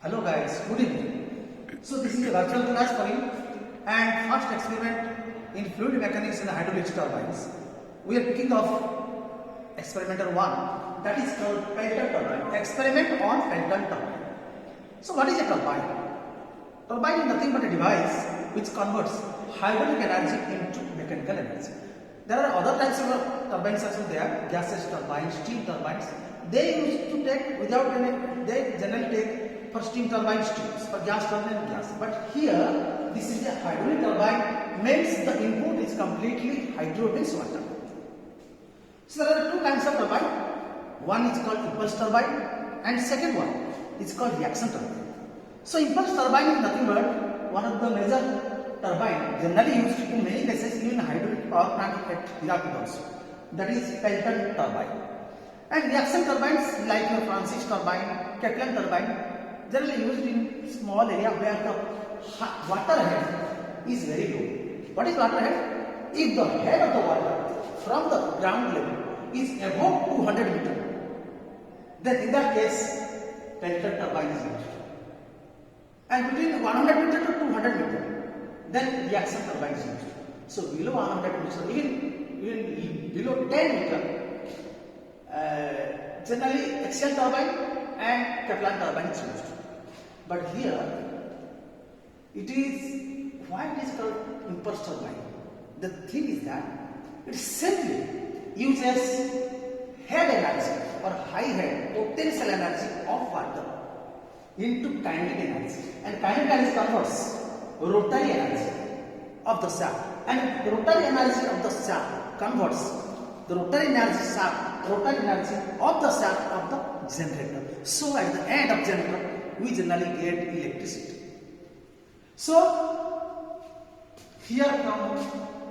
Hello guys, good evening. So this is a virtual class for you and first experiment in fluid mechanics and hydraulic turbines. We are picking up experimental 1, that is called Pelton turbine. Experiment on Pelton turbine. So what is a turbine? Turbine is nothing but a device which converts hydraulic energy into mechanical energy. There are other types of turbines also there, gaseous turbines, steam turbines. They used to take without any, they generally take for steam turbine steams, for gas turbine gas. But here, this is a hydraulic turbine, means the input is completely hydrogen water. So there are two kinds of turbine. One is called impulse turbine and second one is called reaction turbine. So impulse turbine is nothing but one of the major turbine generally used in many cases in hydraulic power plant at Hirakud also. That is Pelton turbine. And reaction turbines like your Francis turbine, Kaplan turbine generally used in small area where the water head is very low. What is water head? If the head of the water from the ground level is above 200 meter, then in that case Pelton turbine is used. And between 100 meter to 200 meter, then reaction turbine is used. So below 100 meter, even below 10 meter, generally axial turbine and Kaplan turbine is used. But here, why it is called impulse turbine? The thing is that it simply uses head energy or high head potential energy of water into kinetic energy. And kinetic energy converts rotary energy of the shaft. And the rotary energy of the shaft converts the rotary energy of the shaft of the generator. So at the end of generator, we generally get electricity. So here from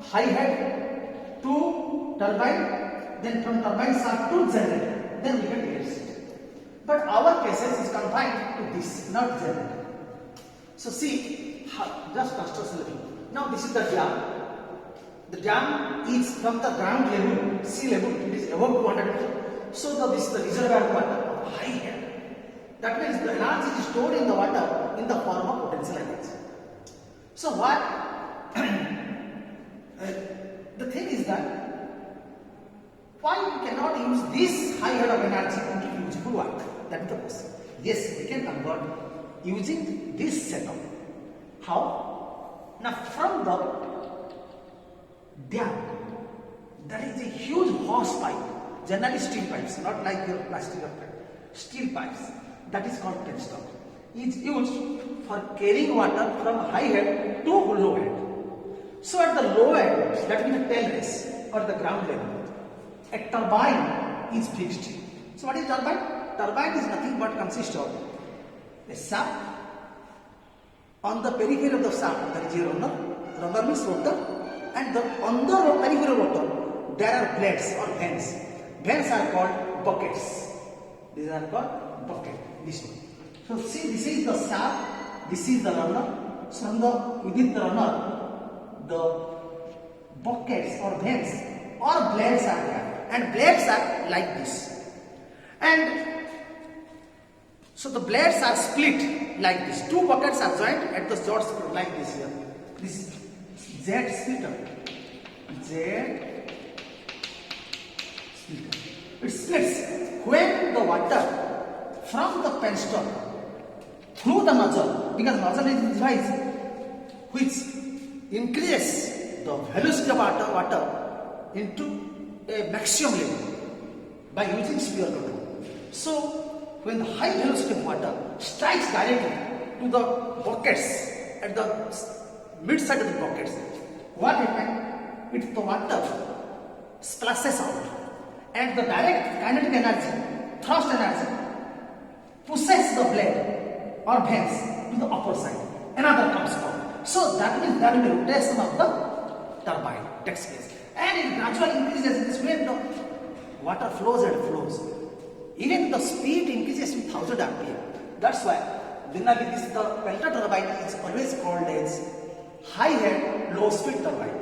high head to turbine, then from turbine shaft to generator, then we get electricity. But our cases is confined to this, not generator. So see, just construction level. Now this is the dam. The dam is from the ground level, sea level, it is above 200 meter. So this is the reservoir water of high head. That means the energy is stored in the water in the form of potential energy. So what? The thing is that why we cannot use this high head of energy into useful work? That is the question. Yes, we can convert using this setup. How? Now from the dam, there is a huge hose pipe, generally steel pipes, not like your plastic pipe, steel pipes. That is called penstock. Is used for carrying water from high head to low head. So at the low head, that means the tail race or the ground level, a turbine is fixed. So what is turbine? Turbine is nothing but consists of a shaft. On the periphery of the shaft, there is a runner. Runner means rotor, and on the periphery of rotor, there are blades or vanes. Vanes are called buckets. These are called bucket. This one. So see, this is the shaft, this is the runner. So within the runner, the buckets or vanes or blades are there, and blades are like this. And so the blades are split like this. Two buckets are joined at the joints like this here. This is Z splitter. Z splitter. It splits when the water from the penstock through the nozzle, because nozzle is a device which increases the velocity of water into a maximum level by using sphere control. So when the high velocity of water strikes directly to the buckets at the mid side of the buckets, what happens? If the water splashes out and the direct kinetic energy, thrust energy, pushes the blade or vanes to the upper side. Another comes out. So that means there will be rotation of the turbine takes place. And it gradually increases in this way the water flows and flows. Even the speed increases with 1000 rpm. That's why generally the Pelton turbine is always called as high head, low speed turbine.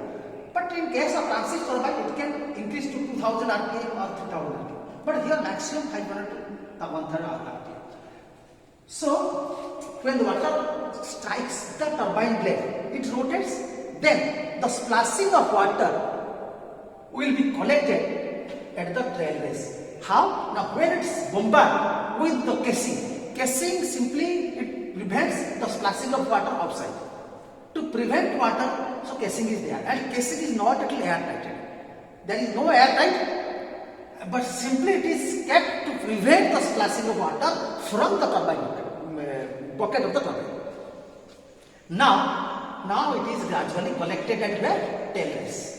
But in case of Francis turbine, it can increase to 2000 rpm or 3000 rpm. But here maximum 500 to 1/3 rpm. So when the water strikes the turbine blade, it rotates, then the splashing of water will be collected at the trail base. How? Now when it's bombarded with the casing simply it prevents the splashing of water outside. To prevent water, so casing is there, and casing is not at all airtight. There is no airtight, but simply it is kept to prevent the splashing of water from the turbine bucket of the turbine. Now it is gradually collected at where? Tail base.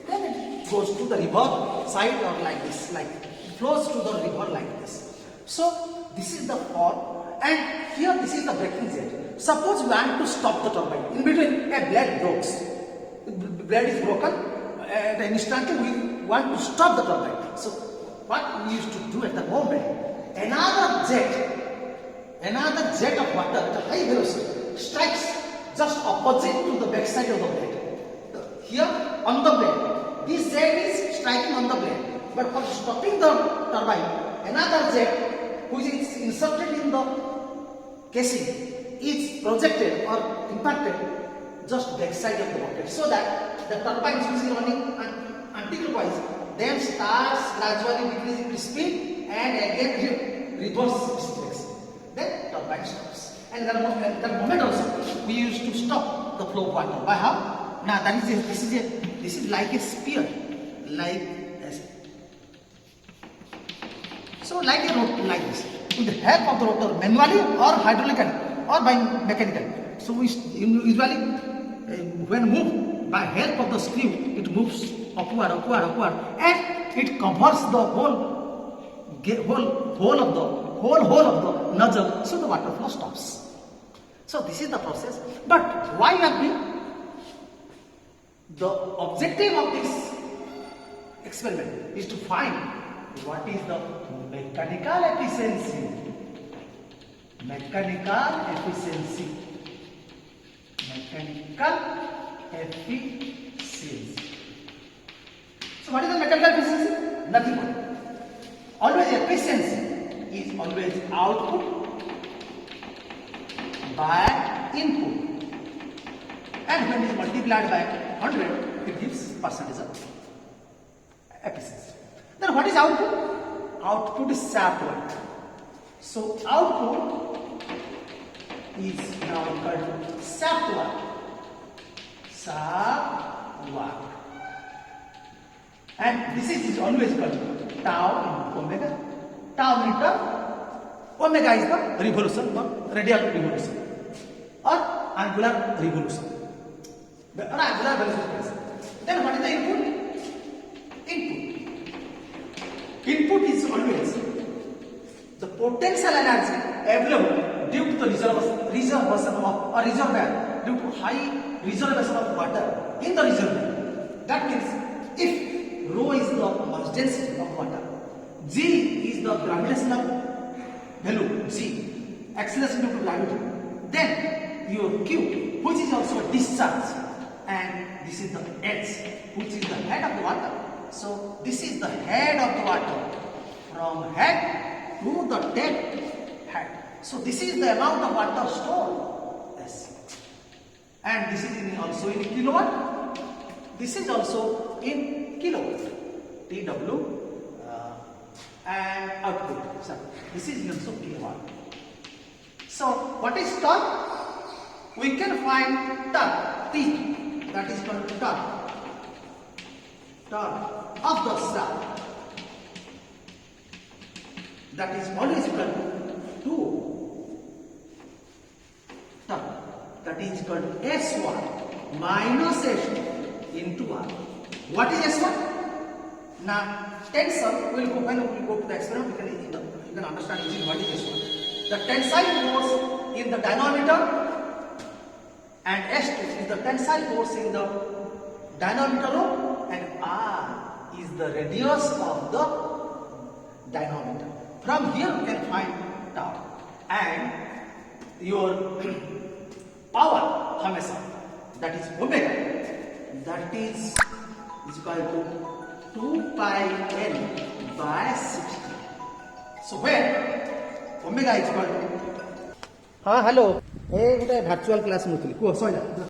Then it goes to the river side or like this, like it flows to the river like this. So this is the form, and here this is the breaking jet. Suppose we want to stop the turbine. In between a blade breaks. The blade is broken, and instantly we want to stop the turbine. So what we used to do at the moment, another jet of water at a high velocity strikes just opposite to the backside of the blade. Here on the blade, this jet is striking on the blade, but for stopping the turbine, another jet which is inserted in the casing is projected or impacted just backside of the bucket, so that the turbine which is running anti-clockwise then starts gradually decreasing the speed and again reverse its direction. Then turbine stops. And that moment also we used to stop the flow of water. By how? Now this is like a spear, like like this, with the help of the rotor, manually or hydraulically or by mechanical. So we usually when moved by help of the screw, it moves upward, and it covers the whole hole of the nozzle, so the water flow stops. So this is the process. But why happening? The objective of this experiment is to find what is the mechanical efficiency. So what is the mechanical efficiency? Nothing but always efficiency is always output by input, and when it is multiplied by 100, it gives percentage of efficiency. Then what is output? Output is shaft work. So output is now equal to shaft work. And this is always equal to tau into omega. Tau meter, omega is the revolution or radial revolution or angular revolution or angular velocity. Then what is the input? Input is always the potential energy available due to the reservation of or reservoir, due to high reservation of water in the reservoir. That means if rho is the mass density of water, g is the gravitational value, g, acceleration due to gravity, then your q, which is also a discharge, and this is the h, which is the head of the water. So this is the head of the water, from head to the dead head. So this is the amount of water stored. Yes. And this is also in kilowatt. This is also in kilowatt. TW and output. So this is also kilowatt. So what is torque? We can find torque T, that is called torque of the shaft, that is always equal to torque, that is equal to S1 minus S2 into R. What is S1? Now tensor, when we go to the experiment, you can understand easily what is S1. The tensile force in the dynamometer, and S2 is the tensile force in the dynamometer rope, and R is the radius of the dynamometer. From here you can find tau, and your power hamesha, that is omega, that is equal to 2 pi n by 60. So where omega is equal to हाँ hello ए गोटे भार्चुआल class नौली कह sir